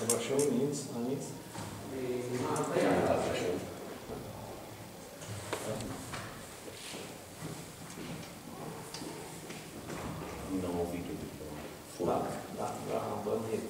Aber schon nic, a nic? Da, am bănit.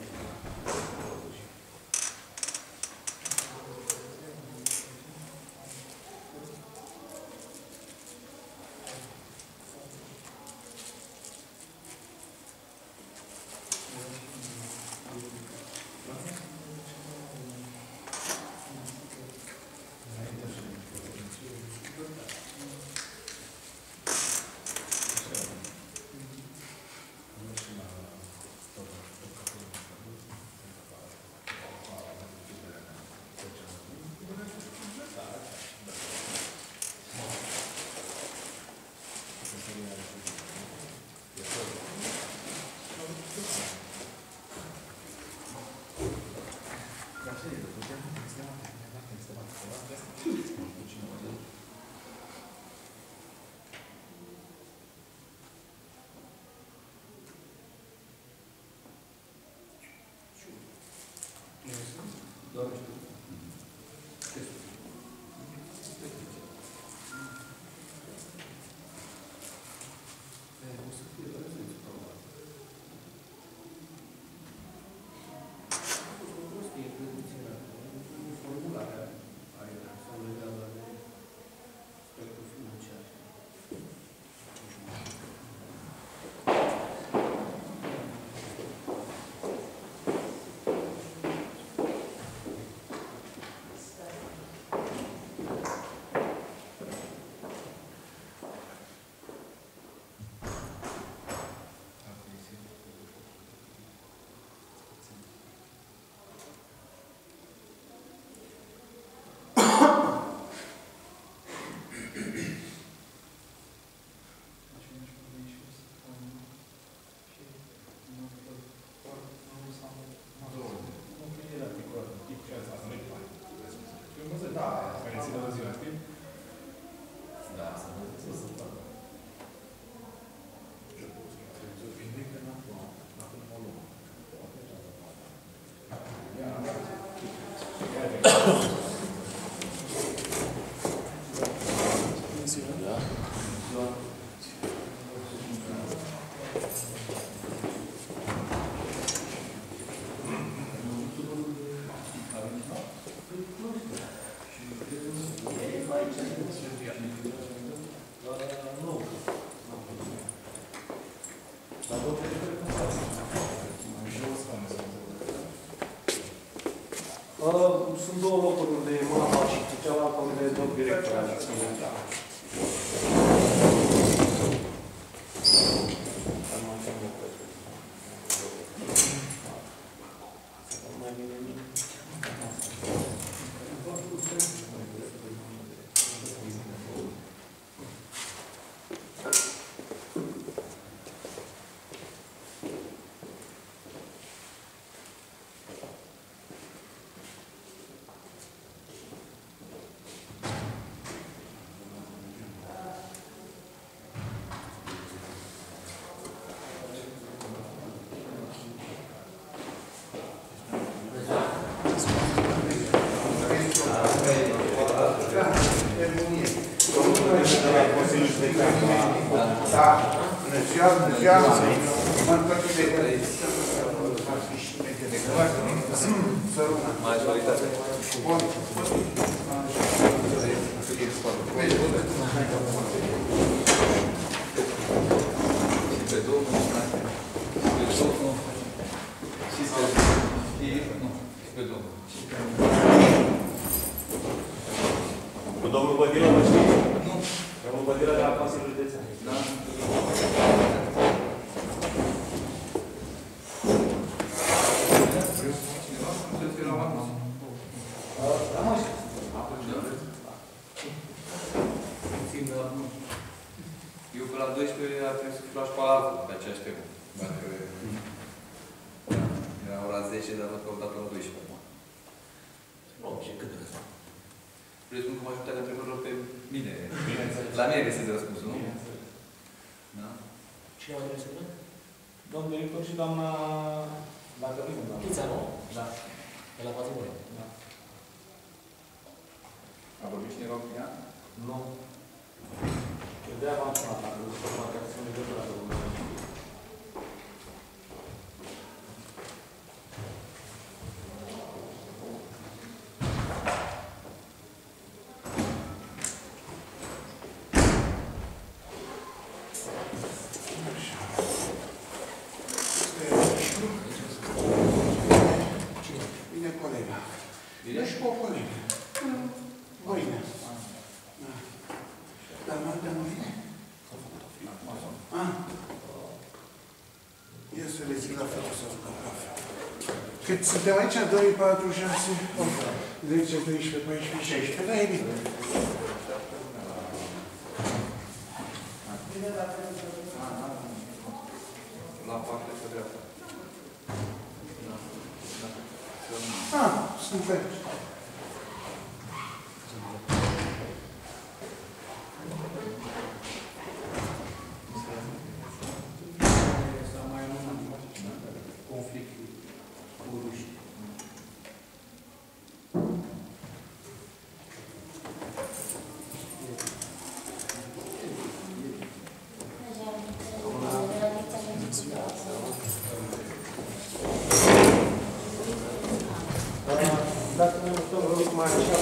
Sunt două locuri unde e mama și cealaltă unde e domnul director. ar trebui să fiu la școala pe aceeași temă. Dacă era ora 10, dar văd că au dat ora 12 acum. Nu, ce cât de asta? Presupun că majoritatea întrebărilor pe mine. La mine găsesc răspunsul, nu? Da? Cine mai trebuie să vină? Domnul director și doamna... Dacă vine, doamna. Chița, nu? Da. De la Patrimoniu. Da. A vorbit cineva cu ea? Nu. Eu de-aia v-am sunat, dacă nu știu dacă sunt legătura de unul. Vine colega. Vine și cu o colegă. Mâine. Dar nu vine? Ia să le zic la fete să facă cafea. Cât suntem aici? 2, 4, 6, 8, 10, 12, 14, 16. Da, e bine. La partea pe dreapta. Super. Conflict cu rușii. Dacă ne mutăm, vă rog, mai așa.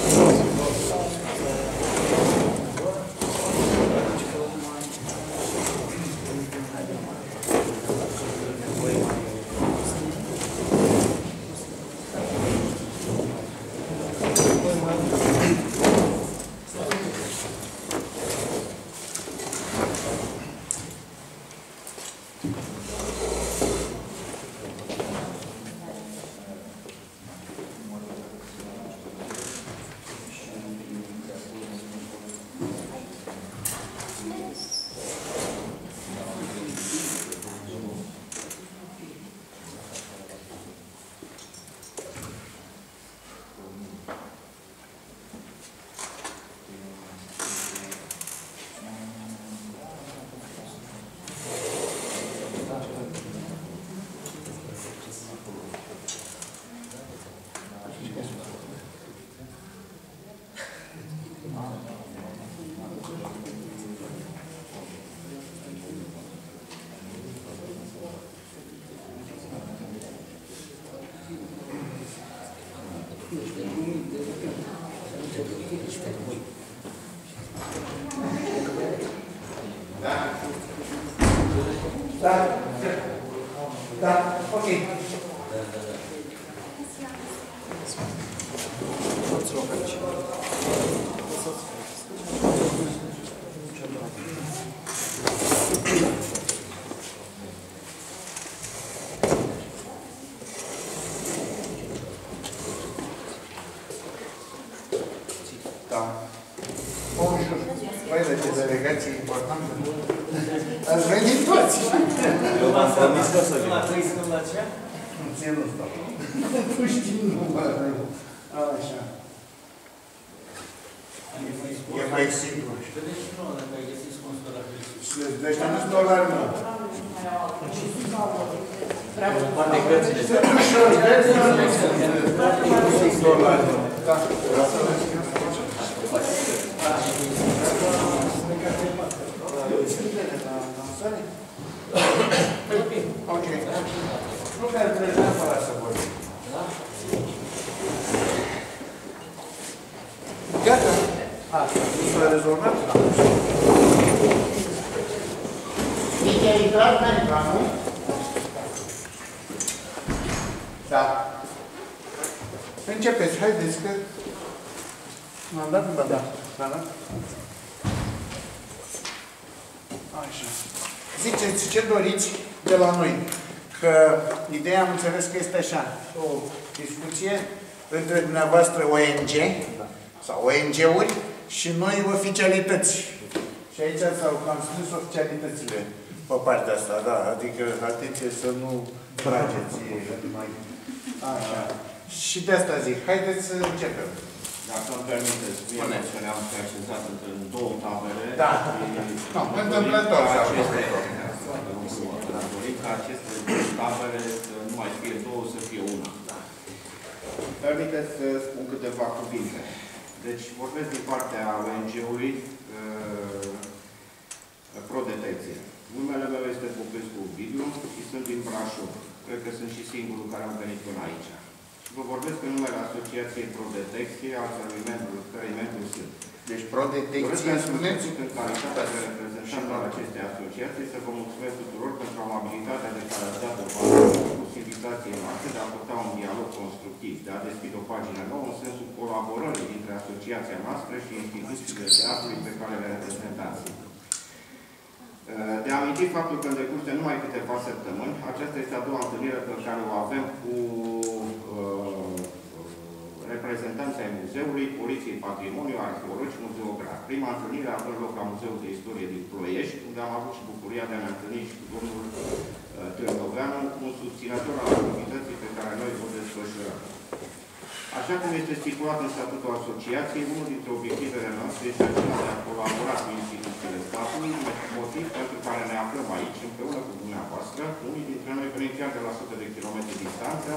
Da, ok. Da. Bonjour. Păi, de delegație importantă. Ați venit toți. Eu v-am promis că o să vin. La 3 sunt la ce? Nu ție nu stau. Nu știu numărul. Așa. E mai simplu. Vedeți nu, dacă ai găsit sponsorul la Hristos. Deci nu sunt dolari, nu. Toate cărțile. Ușor, vezi? Nu sunt dolari, nu. Da. Ok. Nu care trebuie neapărat să vorbim. Gata. S-a rezolvat? Bine, ai intrat, n-ai intrat, nu? Da. Începeți, haideți că... M-am dat? Da. Da. Așa. Ziceți ce doriți de la noi. Că ideea am înțeles că este așa. O discuție între dumneavoastră ONG sau ONG-uri și noi oficialități. Și aici s-au cam strâns oficialitățile pe partea asta, da, adică atenție să nu trageți mai. Așa. Și de asta zic, haideți să începem. Dacă îmi permiteți, mie menționeam că așezat între două tabere. Da. Nu, întâmplător. Dorim ca aceste două tabere să nu mai fie două, să fie una. Permiteți să spun câteva cuvinte. Deci vorbesc din partea ONG-ului Protecție. Numele meu este Popescu Ovidiu și sunt din Brașov. Cred că sunt și singurul care am venit până aici. Vă vorbesc în numele Asociației Protecție, al cărei membru sunt. Deci Protecție, spuneți? În calitatea de reprezentant al acestei asociații, să vă mulțumesc tuturor pentru amabilitatea de care ați dat dovadă cu invitației noastre de a purta un dialog constructiv, de a deschide o pagină nouă în sensul colaborării dintre asociația noastră și instituțiile statului pe care le reprezentați. De a aminti faptul că în decurs de numai câteva săptămâni, aceasta este a doua întâlnire pe care o avem cu reprezentanții ai Muzeului, Poliției Patrimoniu, arheologi, muzeograf. Prima întâlnire a avut loc la Muzeul de Istorie din Ploiești, unde am avut și bucuria de a ne întâlni și cu domnul Târnoveanu, un susținător al activității pe care noi o desfășurăm. Așa cum este stipulat în statutul asociației, unul dintre obiectivele noastre este acela de a colabora cu instituțiile statului, motiv pentru care ne aflăm aici, împreună cu dumneavoastră, unii dintre noi venim chiar de la sute de kilometri distanță,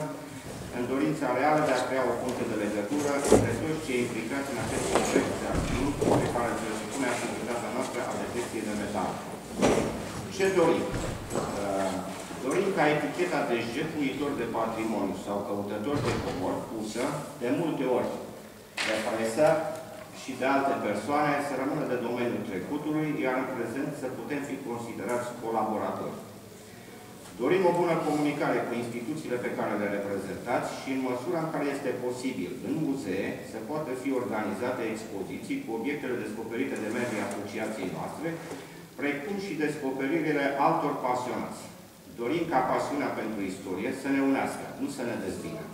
în dorința reală de a crea o punte de legătură între toți cei implicați în acest proiect de acțiuni pe care se presupune activitatea noastră a detecției de metal. Ce dorim? Dorim ca eticheta de jefuitor de patrimoniu sau căutător de comor pusă de multe ori de presă și de alte persoane să rămână de domeniul trecutului, iar în prezent să putem fi considerați colaboratori. Dorim o bună comunicare cu instituțiile pe care le reprezentați și în măsura în care este posibil în muzee să poată fi organizate expoziții cu obiectele descoperite de membrii asociației noastre, precum și descoperirile altor pasionați. Dorim ca pasiunea pentru istorie să ne unească, nu să ne dezbină.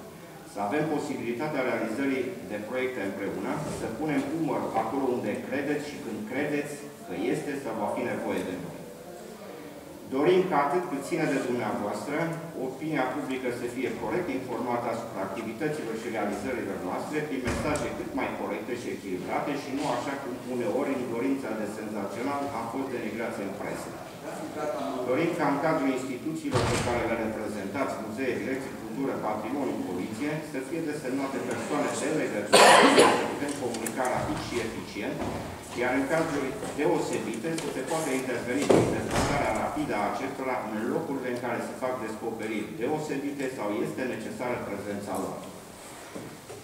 Să avem posibilitatea realizării de proiecte împreună, să punem umărul acolo unde credeți și când credeți că este sau va fi nevoie de noi. Dorim ca atât cât ține de dumneavoastră, opinia publică să fie corect informată asupra activităților și realizărilor noastre prin mesaje cât mai corecte și echilibrate și nu așa cum uneori în dorința de senzațional am fost denigrați în presă. Dorim ca în cadrul instituțiilor pe care le reprezentați, muzee, direcții, cultură, patrimoniu, poliție, să fie desemnate persoane de legătură, să putem comunica rapid și eficient, iar în cazuri deosebite să se poate interveni prin dezvoltarea rapidă a acestora în locurile în care se fac descoperiri deosebite sau este necesară prezența lor.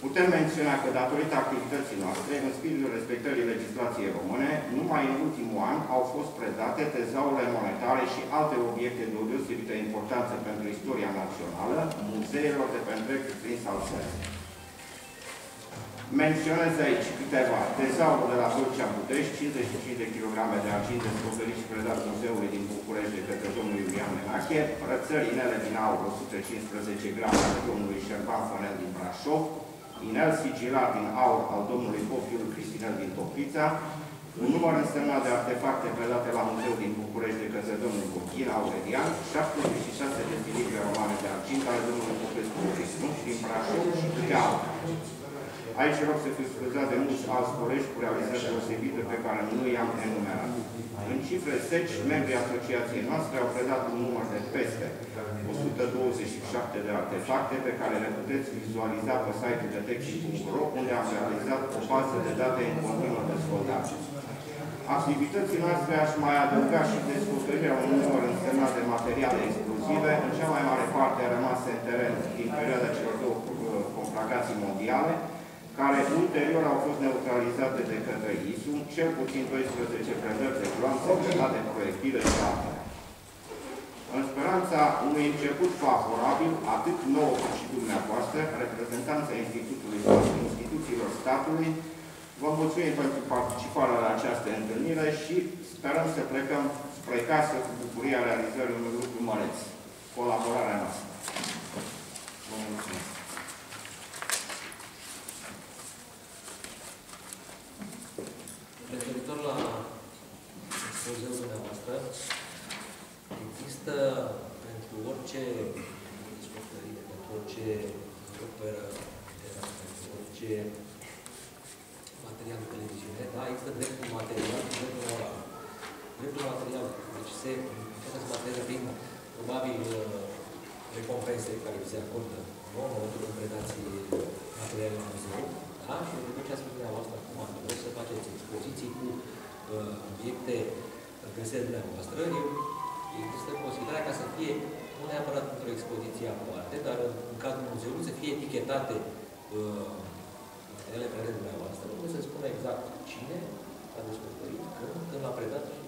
Putem menționa că, datorită activității noastre, în spiritul respectării legislației române, numai în ultimul an au fost predate tezaurele monetare și alte obiecte de o deosebită importanță pentru istoria națională, muzeelor de pe întreg cuprins al țării. Menționez aici câteva. Tezaurul de la Vâlcea Budești, 55 de kg de argint descoperit și predat Muzeului din București de către domnul Iulian Menache, rățări inele din aur, 115 grame ale domnului Șerban Fănel din Brașov, inel sigilar din aur al domnului Popiul Cristinel din Toplița, un număr însemnat de artefacte predate la Muzeul din București de către domnul Bochin Aurelian, 76 de silibre romane de argint ale domnului Popescu Ovidiu din Brașov și câte alte. Aici rog să fiți scuzați de mulți alți colegi cu realizări deosebite pe care nu i-am enumerat. În cifre seci, membrii asociației noastre au predat un număr de peste 127 de artefacte pe care le puteți vizualiza pe site-ul detecții.ro, unde am realizat o bază de date în continuă dezvoltare. Activității noastre aș mai adăuga și descoperirea unui număr însemnat de materiale explozive, în cea mai mare parte rămase în teren din perioada celor două conflagrații mondiale, care ulterior au fost neutralizate de către ISU, cel puțin 12 predări de gloanțe predate de proiectile și altele. În speranța unui început favorabil, atât nouă cât și dumneavoastră, reprezentanța instituțiilor statului, vă mulțumim pentru participarea la această întâlnire și sperăm să plecăm spre casă cu bucuria realizării unui lucru măreț. Colaborarea noastră. Vă mulțumesc. Referitor la există pentru orice descoperire, pentru orice operă, pentru orice material de televiziune, da, există dreptul material și dreptul moral. Dreptul material, deci se bazează prin, probabil, recompense care vi se acordă în momentul când predați materialele la muzeu, da? Și după ce ați spus dumneavoastră acum, vreți să faceți expoziții cu obiecte găsite dumneavoastră, există posibilitatea ca să fie, nu neapărat într-o expoziție aparte, dar în cadrul muzeului să fie etichetate materiale care dumneavoastră, nu se spune exact cine a descoperit, când l-a predat și...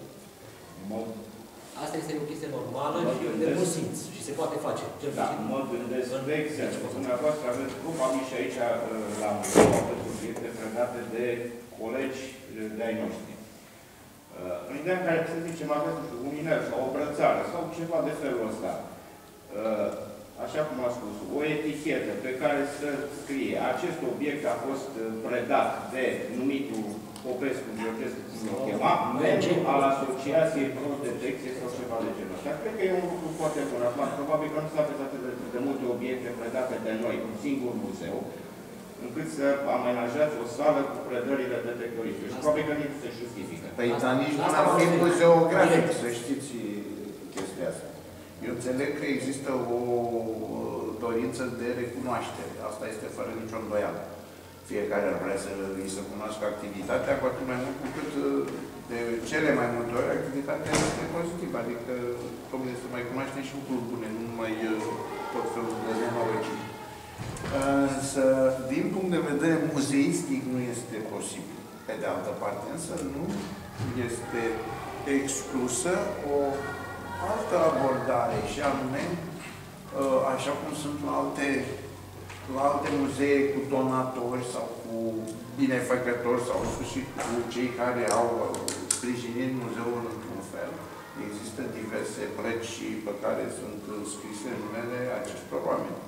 Asta este o chestie normală și de bun simț și se poate face. Da, mă gândesc, de exemplu, dumneavoastră aveți probabil și aici la muzeu aveți obiecte predate de colegi de-ai noștri. În ideea în care, să zicem, aveți un inel sau o brățară sau ceva de felul ăsta, așa cum a spus, o etichetă pe care să scrie acest obiect a fost predat de numitul Popescu, Georgescu, cum o chema, membru al Asociației Pro-Detecție sau ceva de genul ăsta. Cred că e un lucru foarte bun. Acum, probabil că nu s-a aveți atât de multe obiecte predate de noi, un singur muzeu, încât să amenajați o sală cu predările detectorice. Și probabil că nici se justifică. Păi, dar nici nu ar fi muzeografic, să știți chestia asta. Eu înțeleg că există o dorință de recunoaștere. Asta este fără nicio îndoială. Fiecare ar vrea să îi se cunoască activitatea, cu atât mai mult cu cât de cele mai multe ori activitatea este pozitivă. Adică, domnule, să mai cunoaștem și lucruri bune, nu numai tot felul de nenorociri. Însă, din punct de vedere muzeistic, nu este posibil. Pe de altă parte, însă, nu este exclusă o altă abordare și anume, așa cum sunt la alte muzee cu donatori sau cu binefăcători sau în sfârșit cu cei care au sprijinit muzeul într-un fel. Există diverse plăci pe care sunt scrise numele acestor oameni.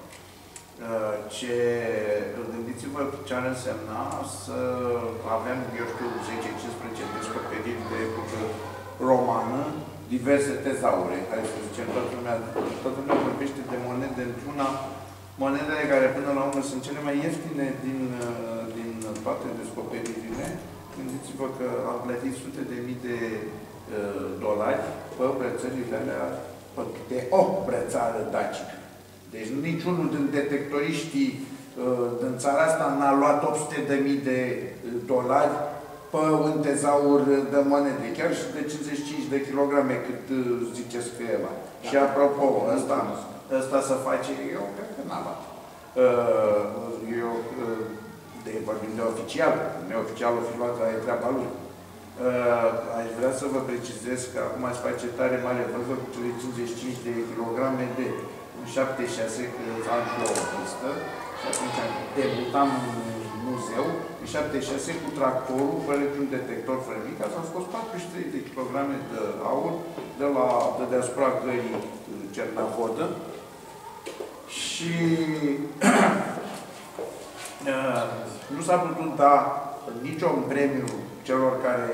Gândiți-vă ce ar însemna să avem, eu știu, 10-15 descoperiri de epocă romană, diverse tezaure, care să zicem, toată lumea vorbește de monede într-una, monedele care până la urmă sunt cele mai ieftine din toate descoperirile. Gândiți-vă că am plătit sute de mii de dolari pe brățările alea, pe o brățară dacică. Deci niciunul din detectoriștii din țara asta n-a luat 800.000 de dolari pe un tezaur de monede, chiar și de 55 de kilograme, cât zice scrieva. Și apropo, ăsta să face, eu cred că n-a luat. Vorbim de oficial, neoficial o fi luat, dar e treaba lui. Aș vrea să vă precizez că acum se face tare mare văză cu cele 55 de kilograme de 76, că am și o pistă, și atunci debutam în muzeu, în 76 cu tractorul, fără niciun detector, fără nimic, s-au scos 43 de kilograme de aur de deasupra gării Cernavodă și nu s-a putut da niciun premiu celor care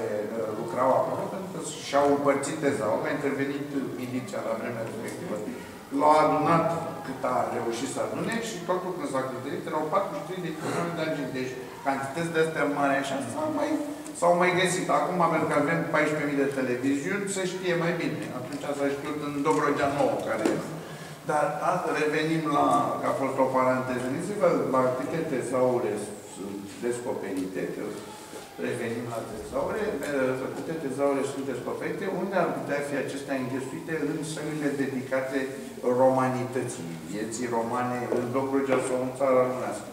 lucrau acolo, pentru că și-au împărțit tezaurul, a intervenit miliția la vremea respectivă, l-au adunat cât a reușit să adune și totul când s-a cântărit, erau 43 de kilograme de argint. Deci cantități de astea mari așa s-au mai găsit. Acum, pentru că avem 14.000 de televiziuni, se știe mai bine. Atunci s-a știut în Dobrogea Nouă, care... Dar revenim la, că a fost o paranteză, gândiți-vă la câte tezaure sunt descoperite, că revenim la tezaure, câte tezaure sunt descoperite, unde ar putea fi acestea înghesuite în sălile dedicate romanității, vieții romane în Dobrogea sau în țara românească.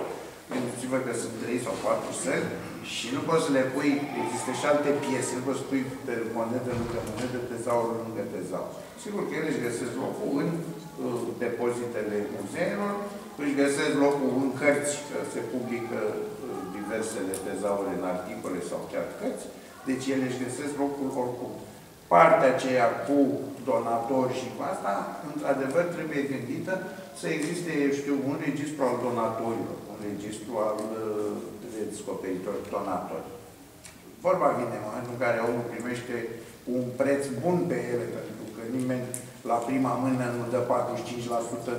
Gândiți-vă că sunt 3 sau 4 săli și nu poți să le pui, există și alte piese, nu poți să pui pe monedă lângă monedă, tezaur lângă tezaur. Sigur că ele își găsesc locul în depozitele muzeelor, își găsesc locul în cărți, că se publică diversele tezaure în articole sau chiar cărți, deci ele își găsesc locul oricum. Partea aceea cu donatori și cu asta, într-adevăr, trebuie gândită să existe, eu știu, un registru al donatorilor, un registru al descoperitorilor donatori. Vorba vine în momentul în care omul primește un preț bun pe ele, pentru că nimeni la prima mână nu dă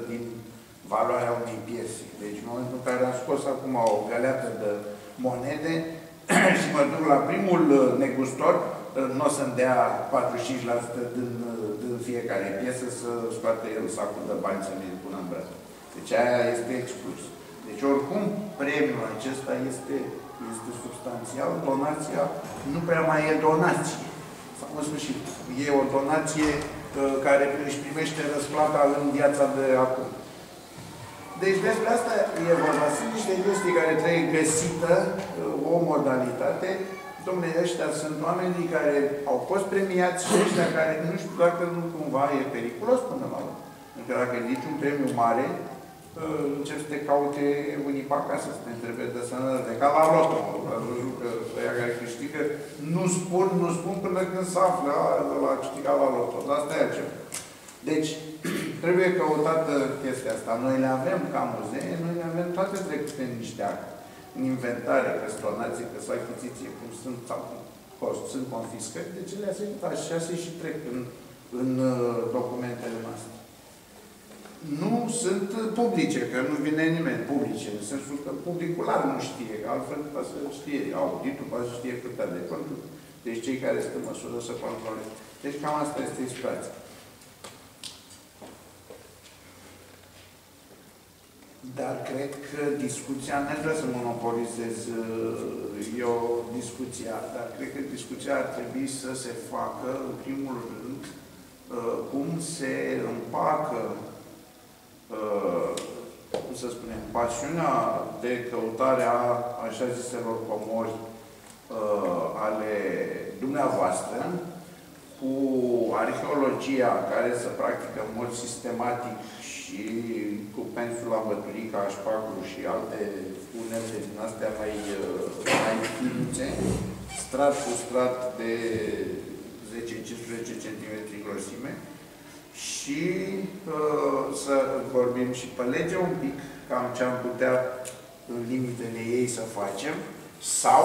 45% din valoarea unei piese. Deci în momentul în care am scos acum o găleată de monede și mă duc la primul negustor, nu o să-mi dea 45% din fiecare piesă să scoată el sacul de bani să mi-l pună în braț. Deci aia este exclus. Deci oricum premiul acesta este substanțial. Donația nu prea mai e donație. Sau în sfârșit, e o donație care își primește răsplata în viața de acum. Deci despre asta e vorba. Sunt niște chestii care trebuie găsită o modalitate. Dom'le, ăștia sunt oamenii care au fost premiați și ăștia care nu știu dacă nu cumva e periculos până la urmă. Pentru că dacă ridici un premiu mare, începi să te caute unii pe acasă, să te întrebe de sănătate. Ca la loto. Ați văzut că ăia care câștigă nu spun până când se află a câștigat la loto. Dar asta e altceva. Deci, trebuie căutată chestia asta. Noi le avem ca muzee, noi le avem toate trecute în niște acte. În inventare, că sunt donații, că sunt achiziție, cum sunt, sau cost, sunt confiscări, deci ele așa se și trec în documentele noastre. Nu sunt publice, că nu vine nimeni publice, în sensul că publicul lar nu știe, că altfel poate să știe, auditul poate să știe cât de conturi. Deci cei care sunt în măsură să controleze. Deci cam asta este situația. Dar cred că discuția, nu vreau să monopolizez eu discuția, dar cred că discuția ar trebui să se facă, în primul rând, cum se împacă, cum să spunem, pasiunea de căutare a așa ziselor comori ale dumneavoastră, cu arheologia care se practică în mod sistematic și cu pensula Băturica, Șpacul și alte unelte din astea mai finuțe, strat cu strat de 10-15 cm grosime, și să vorbim și pe lege un pic, cam ce am putea în limitele ei să facem, sau